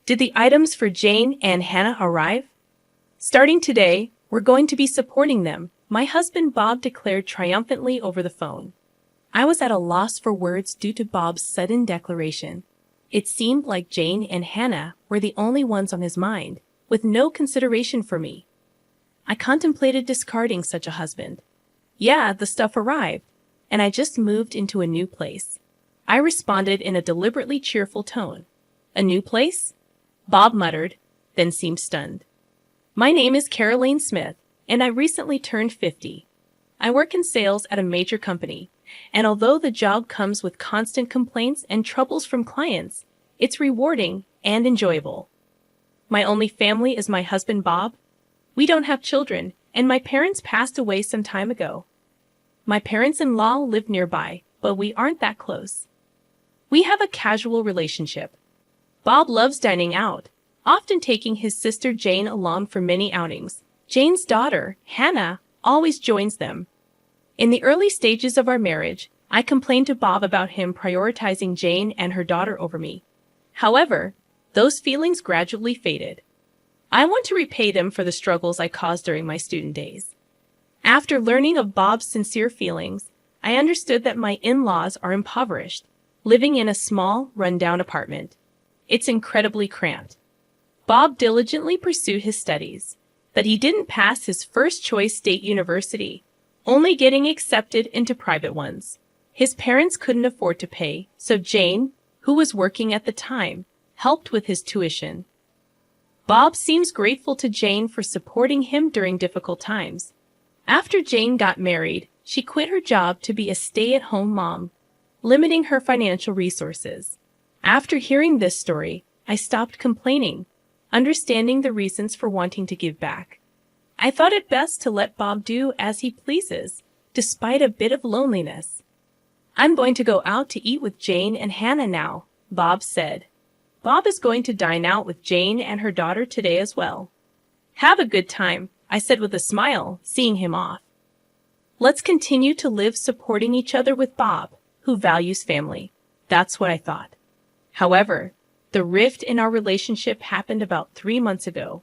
Did the items for Jane and Hannah arrive? Starting today, we're going to be supporting them, my husband Bob declared triumphantly over the phone. I was at a loss for words due to Bob's sudden declaration. It seemed like Jane and Hannah were the only ones on his mind, with no consideration for me. I contemplated discarding such a husband. Yeah, the stuff arrived, and I just moved into a new place. I responded in a deliberately cheerful tone. A new place? Bob muttered, then seemed stunned. My name is Caroline Smith, and I recently turned 50. I work in sales at a major company, and although the job comes with constant complaints and troubles from clients, it's rewarding and enjoyable. My only family is my husband Bob. We don't have children, and my parents passed away some time ago. My parents-in-law live nearby, but we aren't that close. We have a casual relationship. Bob loves dining out, often taking his sister Jane along for many outings. Jane's daughter, Hannah, always joins them. In the early stages of our marriage, I complained to Bob about him prioritizing Jane and her daughter over me. However, those feelings gradually faded. I want to repay them for the struggles I caused during my student days. After learning of Bob's sincere feelings, I understood that my in-laws are impoverished, living in a small, run-down apartment. It's incredibly cramped. Bob diligently pursued his studies, but he didn't pass his first-choice state university, only getting accepted into private ones. His parents couldn't afford to pay, so Jane, who was working at the time, helped with his tuition. Bob seems grateful to Jane for supporting him during difficult times. After Jane got married, she quit her job to be a stay-at-home mom, limiting her financial resources. After hearing this story, I stopped complaining, understanding the reasons for wanting to give back. I thought it best to let Bob do as he pleases, despite a bit of loneliness. I'm going to go out to eat with Jane and Hannah now, Bob said. Bob is going to dine out with Jane and her daughter today as well. Have a good time, I said with a smile, seeing him off. Let's continue to live supporting each other with Bob, who values family. That's what I thought. However, the rift in our relationship happened about 3 months ago.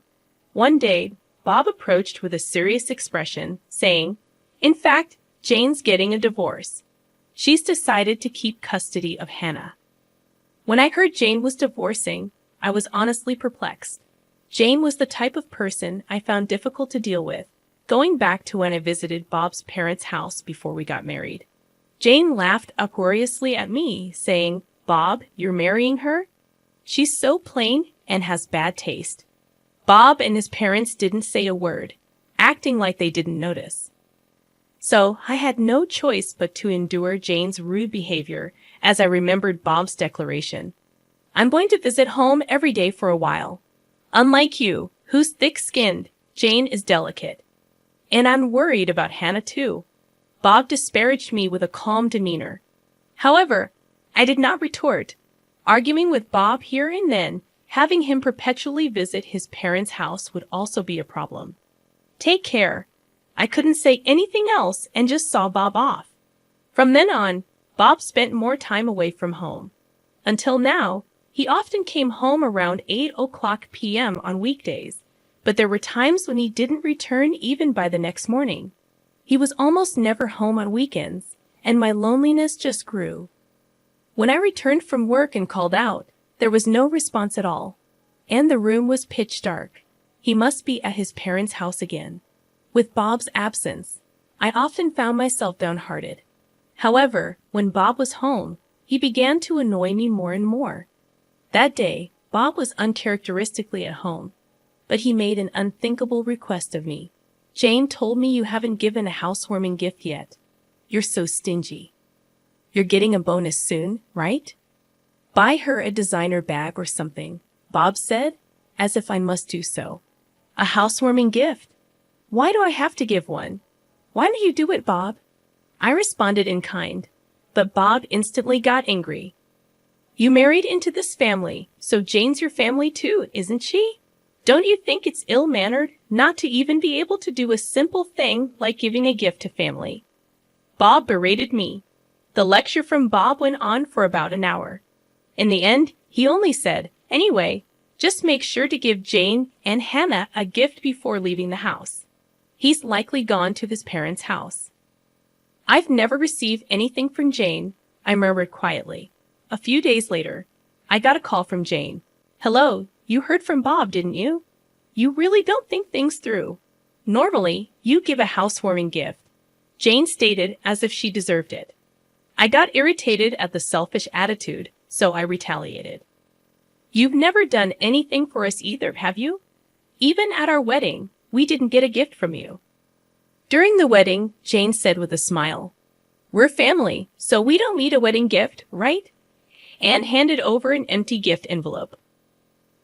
One day, Bob approached with a serious expression, saying, "In fact, Jane's getting a divorce. She's decided to keep custody of Hannah." When I heard Jane was divorcing, I was honestly perplexed. Jane was the type of person I found difficult to deal with, going back to when I visited Bob's parents' house before we got married. Jane laughed uproariously at me, saying, "Bob, you're marrying her? She's so plain and has bad taste." Bob and his parents didn't say a word, acting like they didn't notice. So I had no choice but to endure Jane's rude behavior as I remembered Bob's declaration. I'm going to visit home every day for a while. Unlike you, who's thick-skinned, Jane is delicate. And I'm worried about Hannah too. Bob disparaged me with a calm demeanor. However, I did not retort. Arguing with Bob here and then, having him perpetually visit his parents' house would also be a problem. Take care. I couldn't say anything else and just saw Bob off. From then on, Bob spent more time away from home. Until now, he often came home around 8 p.m. on weekdays, but there were times when he didn't return even by the next morning. He was almost never home on weekends, and my loneliness just grew. When I returned from work and called out, there was no response at all, and the room was pitch dark. He must be at his parents' house again. With Bob's absence, I often found myself downhearted. However, when Bob was home, he began to annoy me more and more. That day, Bob was uncharacteristically at home, but he made an unthinkable request of me. "Jane told me you haven't given a housewarming gift yet. You're so stingy. You're getting a bonus soon, right? Buy her a designer bag or something," Bob said, as if I must do so. "A housewarming gift? Why do I have to give one? Why don't you do it, Bob?" I responded in kind, but Bob instantly got angry. "You married into this family, so Jane's your family too, isn't she? Don't you think it's ill-mannered not to even be able to do a simple thing like giving a gift to family?" Bob berated me. The lecture from Bob went on for about an hour. In the end, he only said, "Anyway, Just make sure to give Jane and Hannah a gift before leaving the house. He's likely gone to his parents' house. I've never received anything from Jane, I murmured quietly. A few days later, I got a call from Jane. Hello, you heard from Bob, didn't you? You really don't think things through. Normally, you give a housewarming gift, Jane stated as if she deserved it. I got irritated at the selfish attitude, so I retaliated. You've never done anything for us either, have you? Even at our wedding, we didn't get a gift from you. During the wedding, Jane said with a smile, We're family, so we don't need a wedding gift, right? And handed over an empty gift envelope.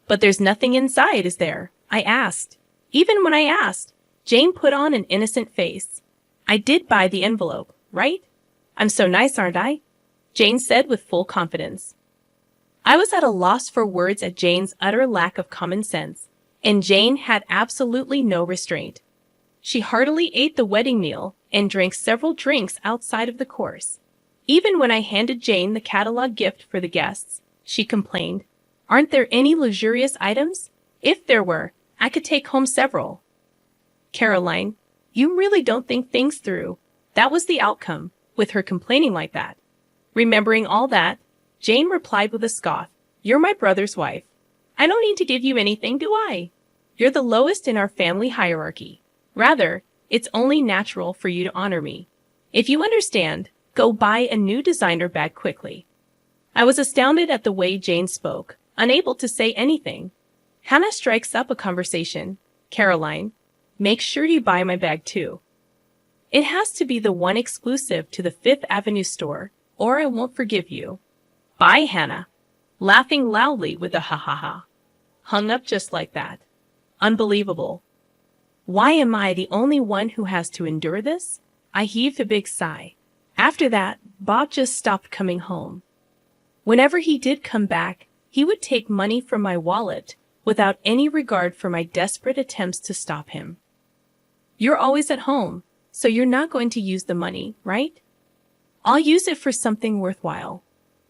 But there's nothing inside, is there? I asked. Even when I asked, Jane put on an innocent face. I did buy the envelope, right? I'm so nice, aren't I? Jane said with full confidence. I was at a loss for words at Jane's utter lack of common sense, and Jane had absolutely no restraint. She heartily ate the wedding meal and drank several drinks outside of the course. Even when I handed Jane the catalog gift for the guests, she complained, Aren't there any luxurious items? If there were, I could take home several. Caroline, you really don't think things through. That was the outcome, with her complaining like that. Remembering all that, Jane replied with a scoff, You're my brother's wife. I don't need to give you anything, do I? You're the lowest in our family hierarchy. Rather, it's only natural for you to honor me. If you understand, go buy a new designer bag quickly. I was astounded at the way Jane spoke, unable to say anything. Hannah strikes up a conversation. Caroline, make sure you buy my bag too. It has to be the one exclusive to the Fifth Avenue store, or I won't forgive you. Bye, Hannah. Laughing loudly with a ha-ha-ha. Hung up just like that. Unbelievable. Why am I the only one who has to endure this? I heaved a big sigh. After that, Bob just stopped coming home. Whenever he did come back, he would take money from my wallet without any regard for my desperate attempts to stop him. You're always at home, so you're not going to use the money, right? I'll use it for something worthwhile.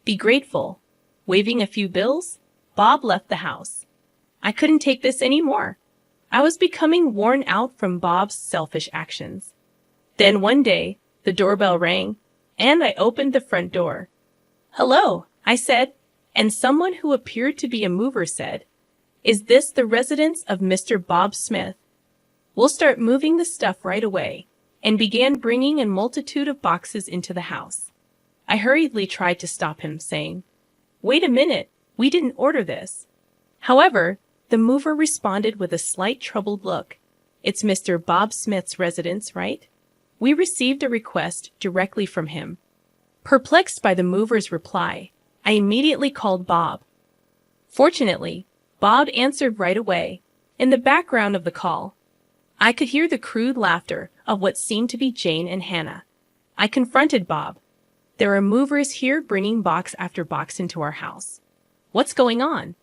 Be grateful. Waving a few bills, Bob left the house. I couldn't take this anymore. I was becoming worn out from Bob's selfish actions. Then one day, the doorbell rang, and I opened the front door. Hello, I said, and someone who appeared to be a mover said, Is this the residence of Mr. Bob Smith? We'll start moving the stuff right away, and began bringing a multitude of boxes into the house. I hurriedly tried to stop him, saying, Wait a minute, we didn't order this. However, the mover responded with a slight troubled look. It's Mr. Bob Smith's residence, right? We received a request directly from him. Perplexed by the mover's reply, I immediately called Bob. Fortunately, Bob answered right away. In the background of the call, I could hear the crude laughter of what seemed to be Jane and Hannah. I confronted Bob. There are movers here bringing box after box into our house. What's going on?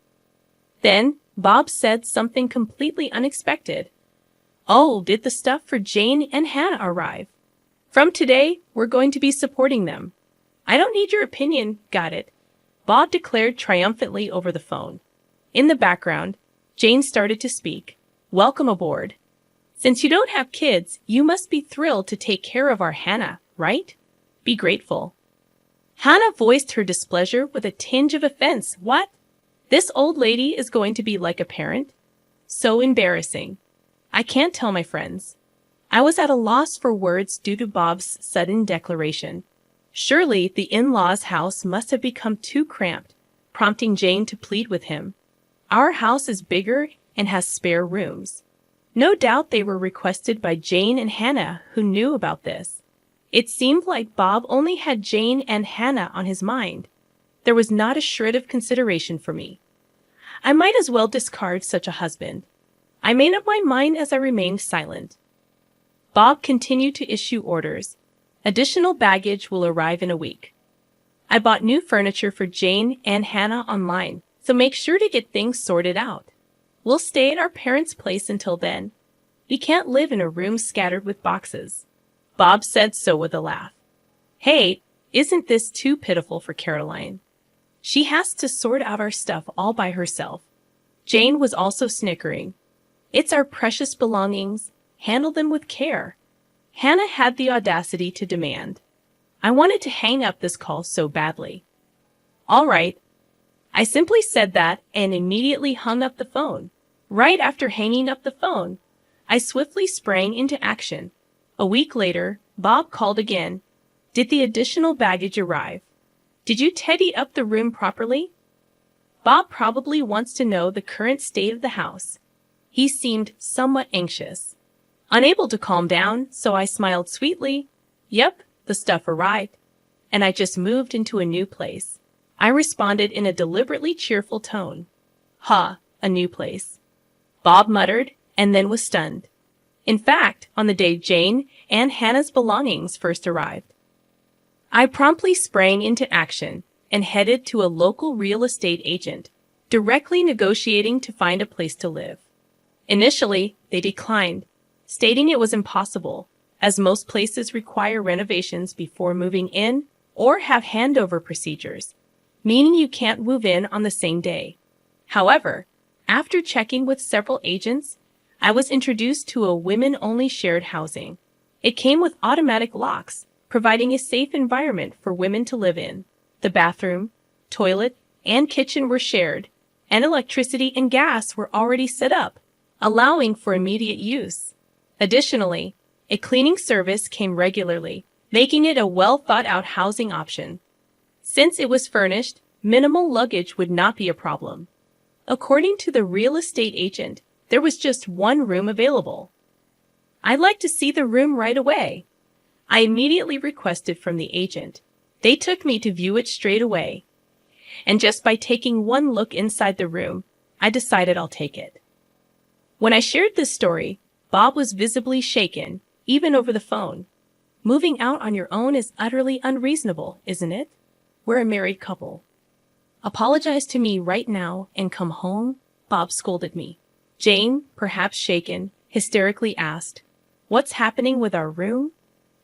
Then, Bob said something completely unexpected. Oh, did the stuff for Jane and Hannah arrive? From today, we're going to be supporting them. I don't need your opinion, got it? Bob declared triumphantly over the phone. In the background, Jane started to speak. Welcome aboard. Since you don't have kids, you must be thrilled to take care of our Hannah, right? Be grateful. Hannah voiced her displeasure with a tinge of offense. What? This old lady is going to be like a parent? So embarrassing. I can't tell my friends. I was at a loss for words due to Bob's sudden declaration. Surely the in-laws' house must have become too cramped, prompting Jane to plead with him. Our house is bigger and has spare rooms. No doubt they were requested by Jane and Hannah, who knew about this. It seemed like Bob only had Jane and Hannah on his mind. There was not a shred of consideration for me. I might as well discard such a husband. I made up my mind as I remained silent. Bob continued to issue orders. Additional baggage will arrive in a week. I bought new furniture for Jane and Hannah online, so make sure to get things sorted out. We'll stay at our parents' place until then. We can't live in a room scattered with boxes. Bob said so with a laugh. Hey, isn't this too pitiful for Caroline? She has to sort out our stuff all by herself. Jane was also snickering. It's our precious belongings. Handle them with care. Hannah had the audacity to demand. I wanted to hang up this call so badly. All right. I simply said that and immediately hung up the phone. Right after hanging up the phone, I swiftly sprang into action. A week later, Bob called again. Did the additional baggage arrive? Did you tidy up the room properly? Bob probably wants to know the current state of the house. He seemed somewhat anxious. Unable to calm down, so I smiled sweetly. Yep, the stuff arrived. And I just moved into a new place. I responded in a deliberately cheerful tone. Ha, a new place. Bob muttered, and then was stunned. In fact, on the day Jane and Hannah's belongings first arrived, I promptly sprang into action and headed to a local real estate agent, directly negotiating to find a place to live. Initially, they declined, stating it was impossible, as most places require renovations before moving in or have handover procedures, meaning you can't move in on the same day. However, after checking with several agents, I was introduced to a women-only shared housing. It came with automatic locks, providing a safe environment for women to live in. The bathroom, toilet, and kitchen were shared, and electricity and gas were already set up, allowing for immediate use. Additionally, a cleaning service came regularly, making it a well-thought-out housing option. Since it was furnished, minimal luggage would not be a problem. According to the real estate agent, there was just one room available. I'd like to see the room right away. I immediately requested from the agent. They took me to view it straight away. And just by taking one look inside the room, I decided I'll take it. When I shared this story, Bob was visibly shaken, even over the phone. Moving out on your own is utterly unreasonable, isn't it? We're a married couple. Apologize to me right now and come home, Bob scolded me. Jane, perhaps shaken, hysterically asked, What's happening with our room?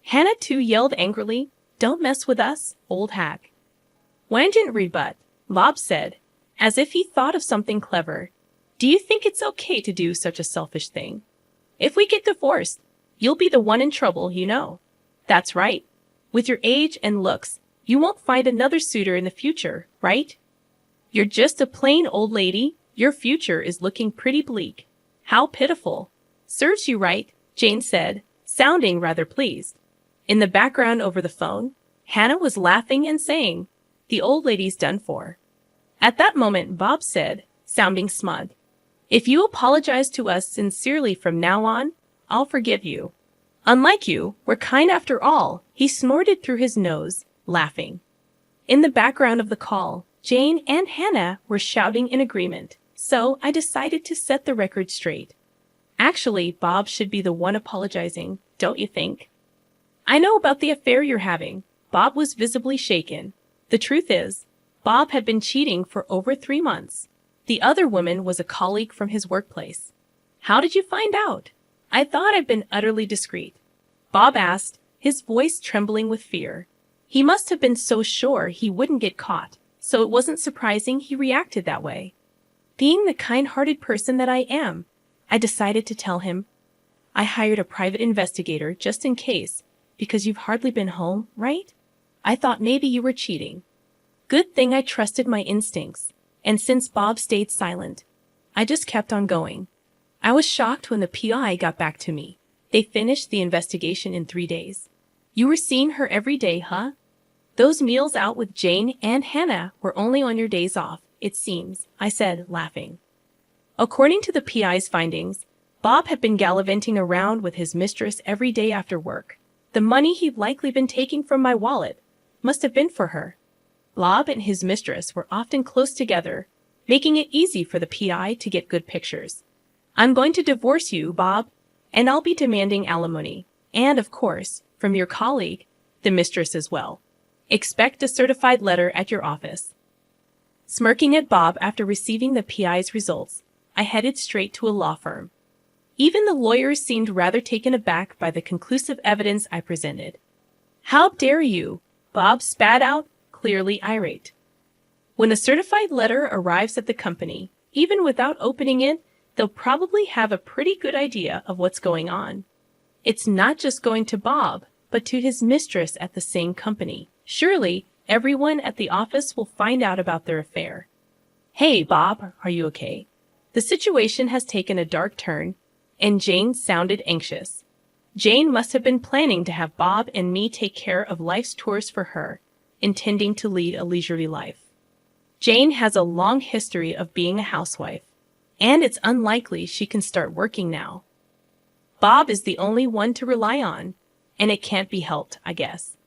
Hannah too yelled angrily, Don't mess with us, old hag. Wang didn't rebut. Bob said, as if he thought of something clever, Do you think it's okay to do such a selfish thing? If we get divorced, you'll be the one in trouble, you know. That's right. With your age and looks, you won't find another suitor in the future, right? You're just a plain old lady. Your future is looking pretty bleak. How pitiful. Serves you right, Jane said, sounding rather pleased. In the background over the phone, Hannah was laughing and saying, The old lady's done for. At that moment, Bob said, sounding smug, If you apologize to us sincerely from now on, I'll forgive you. Unlike you, we're kind after all, he snorted through his nose, laughing. In the background of the call, Jane and Hannah were shouting in agreement, so I decided to set the record straight. Actually, Bob should be the one apologizing, don't you think? I know about the affair you're having. Bob was visibly shaken. The truth is, Bob had been cheating for over 3 months. The other woman was a colleague from his workplace. How did you find out? I thought I'd been utterly discreet. Bob asked, his voice trembling with fear. He must have been so sure he wouldn't get caught, so it wasn't surprising he reacted that way. Being the kind-hearted person that I am, I decided to tell him. I hired a private investigator just in case, because you've hardly been home, right? I thought maybe you were cheating. Good thing I trusted my instincts, and since Bob stayed silent, I just kept on going. I was shocked when the PI got back to me. They finished the investigation in 3 days. You were seeing her every day, huh? Those meals out with Jane and Hannah were only on your days off, it seems, I said, laughing. According to the PI's findings, Bob had been gallivanting around with his mistress every day after work. The money he'd likely been taking from my wallet must have been for her. Bob and his mistress were often close together, making it easy for the PI to get good pictures. I'm going to divorce you, Bob, and I'll be demanding alimony, and, of course, from your colleague, the mistress as well. Expect a certified letter at your office. Smirking at Bob after receiving the PI's results, I headed straight to a law firm. Even the lawyers seemed rather taken aback by the conclusive evidence I presented. How dare you? Bob spat out, clearly irate. When the certified letter arrives at the company, Even without opening it, they'll probably have a pretty good idea of what's going on. It's not just going to Bob, but to his mistress at the same company. Surely, everyone at the office will find out about their affair. Hey, Bob, are you okay? The situation has taken a dark turn, and Jane sounded anxious. Jane must have been planning to have Bob and me take care of life's chores for her, intending to lead a leisurely life. Jane has a long history of being a housewife, and it's unlikely she can start working now. Bob is the only one to rely on, and it can't be helped, I guess.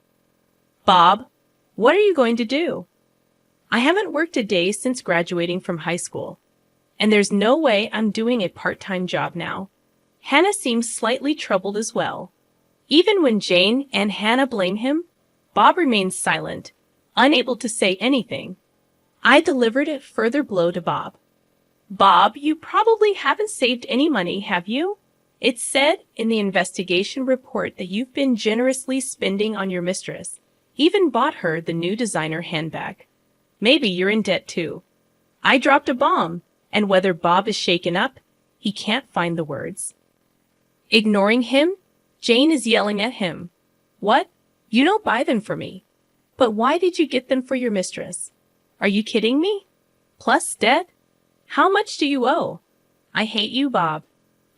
Bob, what are you going to do? I haven't worked a day since graduating from high school, and there's no way I'm doing a part-time job now. Hannah seems slightly troubled as well. Even when Jane and Hannah blame him, Bob remains silent, unable to say anything. I delivered a further blow to Bob. Bob, you probably haven't saved any money, have you? It said in the investigation report that you've been generously spending on your mistress, even bought her the new designer handbag. Maybe you're in debt too. I dropped a bomb, and whether Bob is shaken up, he can't find the words. Ignoring him, Jane is yelling at him. What? You don't buy them for me. But why did you get them for your mistress? Are you kidding me? Plus debt? How much do you owe? I hate you, Bob.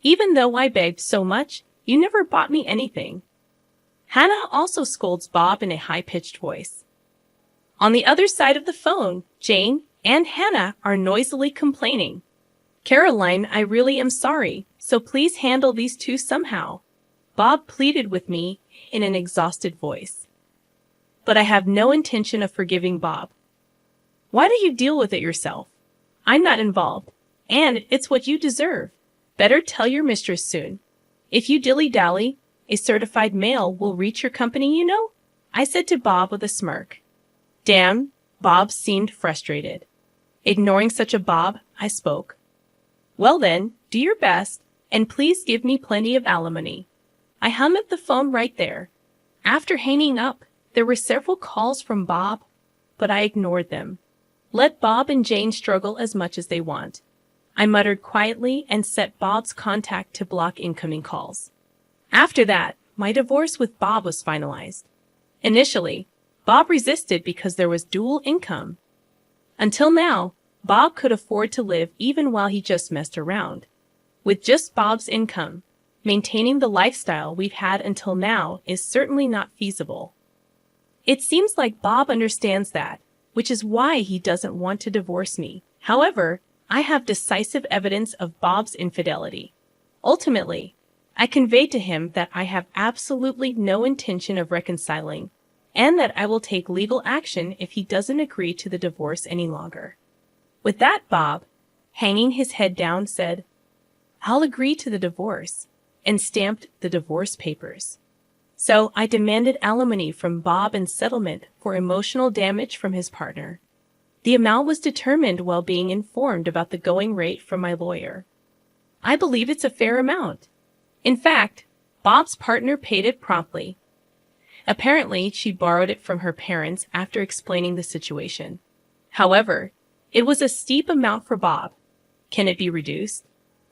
Even though I begged so much, you never bought me anything. Hannah also scolds Bob in a high-pitched voice. On the other side of the phone, Jane and Hannah are noisily complaining. Caroline, I really am sorry, so please handle these two somehow. Bob pleaded with me in an exhausted voice. But I have no intention of forgiving Bob. Why don't you deal with it yourself? I'm not involved, and it's what you deserve. Better tell your mistress soon. If you dilly-dally, a certified mail will reach your company, you know, I said to Bob with a smirk. Damn, Bob seemed frustrated. Ignoring such a Bob, I spoke. Well then, do your best, and please give me plenty of alimony. I hung up the phone right there. After hanging up, there were several calls from Bob, but I ignored them. Let Bob and Jane struggle as much as they want. I muttered quietly and set Bob's contact to block incoming calls. After that, my divorce with Bob was finalized. Initially, Bob resisted because there was dual income. Until now, Bob could afford to live even while he just messed around. With just Bob's income, maintaining the lifestyle we've had until now is certainly not feasible. It seems like Bob understands that, which is why he doesn't want to divorce me. However, I have decisive evidence of Bob's infidelity. Ultimately, I conveyed to him that I have absolutely no intention of reconciling, and that I will take legal action if he doesn't agree to the divorce any longer. With that, Bob, hanging his head down, said, I'll agree to the divorce, and stamped the divorce papers. So I demanded alimony from Bob in settlement for emotional damage from his partner. The amount was determined while being informed about the going rate from my lawyer. I believe it's a fair amount. In fact, Bob's partner paid it promptly. Apparently, she borrowed it from her parents after explaining the situation. However, it was a steep amount for Bob. Can it be reduced?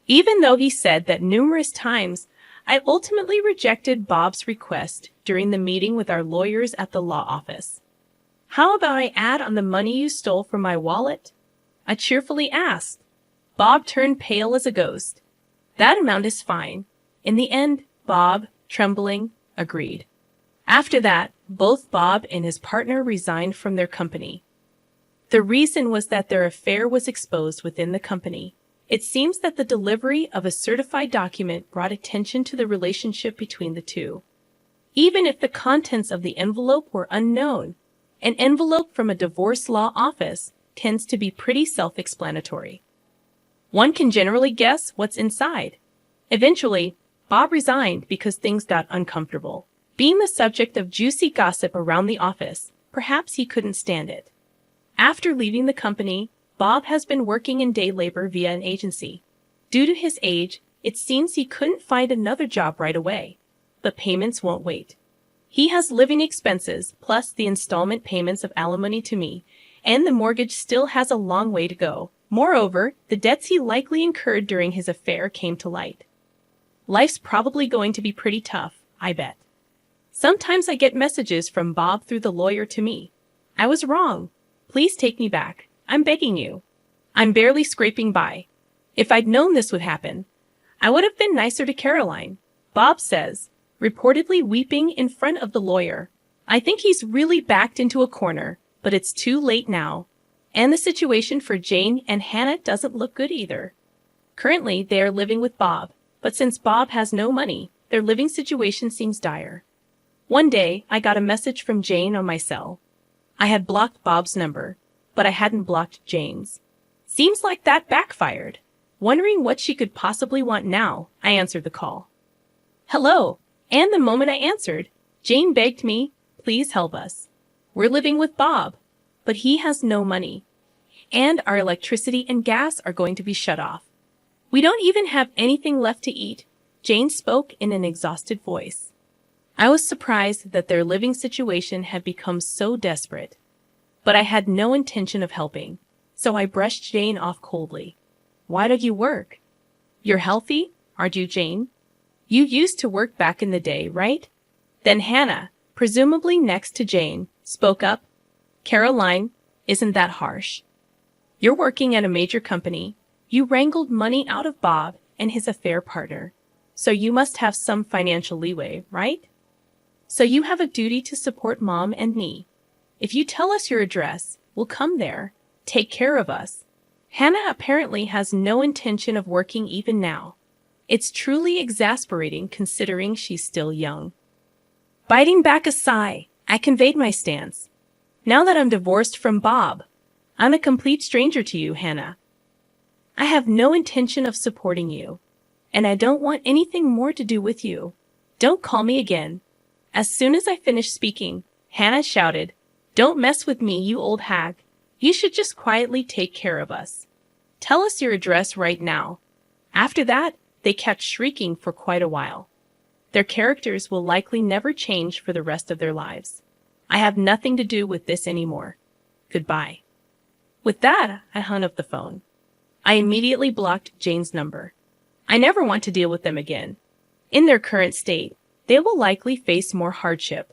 Even though he said that numerous times, I ultimately rejected Bob's request during the meeting with our lawyers at the law office. How about I add on the money you stole from my wallet? I cheerfully asked. Bob turned pale as a ghost. That amount is fine. In the end, Bob, trembling, agreed. After that, both Bob and his partner resigned from their company. The reason was that their affair was exposed within the company. It seems that the delivery of a certified document brought attention to the relationship between the two. Even if the contents of the envelope were unknown, an envelope from a divorce law office tends to be pretty self-explanatory. One can generally guess what's inside. Eventually, Bob resigned because things got uncomfortable. Being the subject of juicy gossip around the office, perhaps he couldn't stand it. After leaving the company, Bob has been working in day labor via an agency. Due to his age, it seems he couldn't find another job right away. But payments won't wait. He has living expenses, plus the installment payments of alimony to me, and the mortgage still has a long way to go. Moreover, the debts he likely incurred during his affair came to light. Life's probably going to be pretty tough, I bet. Sometimes I get messages from Bob through the lawyer to me. I was wrong. Please take me back. I'm begging you. I'm barely scraping by. If I'd known this would happen, I would have been nicer to Caroline, Bob says, reportedly weeping in front of the lawyer. I think he's really backed into a corner, but it's too late now. And the situation for Jane and Hannah doesn't look good either. Currently, they are living with Bob, but since Bob has no money, their living situation seems dire. One day, I got a message from Jane on my cell. I had blocked Bob's number, but I hadn't blocked Jane's. Seems like that backfired. Wondering what she could possibly want now, I answered the call. Hello, and the moment I answered, Jane begged me, please help us. We're living with Bob, but he has no money, and our electricity and gas are going to be shut off. We don't even have anything left to eat, Jane spoke in an exhausted voice. I was surprised that their living situation had become so desperate, but I had no intention of helping, so I brushed Jane off coldly. Why don't you work? You're healthy, aren't you, Jane? You used to work back in the day, right? Then Hannah, presumably next to Jane, spoke up. Caroline, isn't that harsh? You're working at a major company. You wrangled money out of Bob and his affair partner, so you must have some financial leeway, right? So you have a duty to support Mom and me. If you tell us your address, we'll come there. Take care of us. Hannah apparently has no intention of working even now. It's truly exasperating considering she's still young. Biting back a sigh, I conveyed my stance. Now that I'm divorced from Bob, I'm a complete stranger to you, Hannah. I have no intention of supporting you, and I don't want anything more to do with you. Don't call me again. As soon as I finished speaking, Hannah shouted, Don't mess with me, you old hag. You should just quietly take care of us. Tell us your address right now. After that, they kept shrieking for quite a while. Their characters will likely never change for the rest of their lives. I have nothing to do with this anymore. Goodbye. With that, I hung up the phone. I immediately blocked Jane's number. I never want to deal with them again. In their current state, they will likely face more hardship,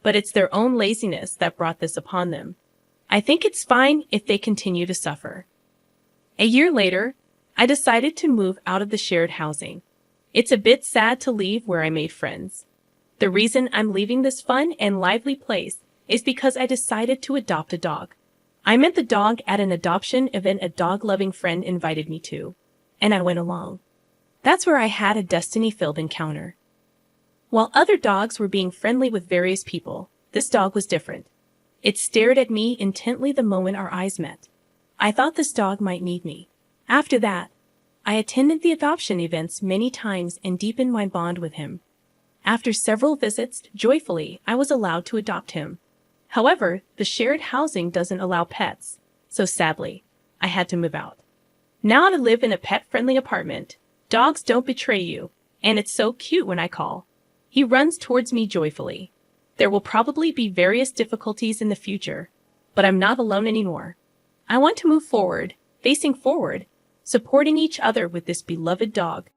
but it's their own laziness that brought this upon them. I think it's fine if they continue to suffer. A year later, I decided to move out of the shared housing. It's a bit sad to leave where I made friends. The reason I'm leaving this fun and lively place is because I decided to adopt a dog. I met the dog at an adoption event a dog-loving friend invited me to, and I went along. That's where I had a destiny-filled encounter. While other dogs were being friendly with various people, this dog was different. It stared at me intently the moment our eyes met. I thought this dog might need me. After that, I attended the adoption events many times and deepened my bond with him. After several visits, joyfully, I was allowed to adopt him. However, the shared housing doesn't allow pets, so sadly, I had to move out. Now I live in a pet-friendly apartment. Dogs don't betray you, and it's so cute when I call. He runs towards me joyfully. There will probably be various difficulties in the future, but I'm not alone anymore. I want to move forward, facing forward, supporting each other with this beloved dog.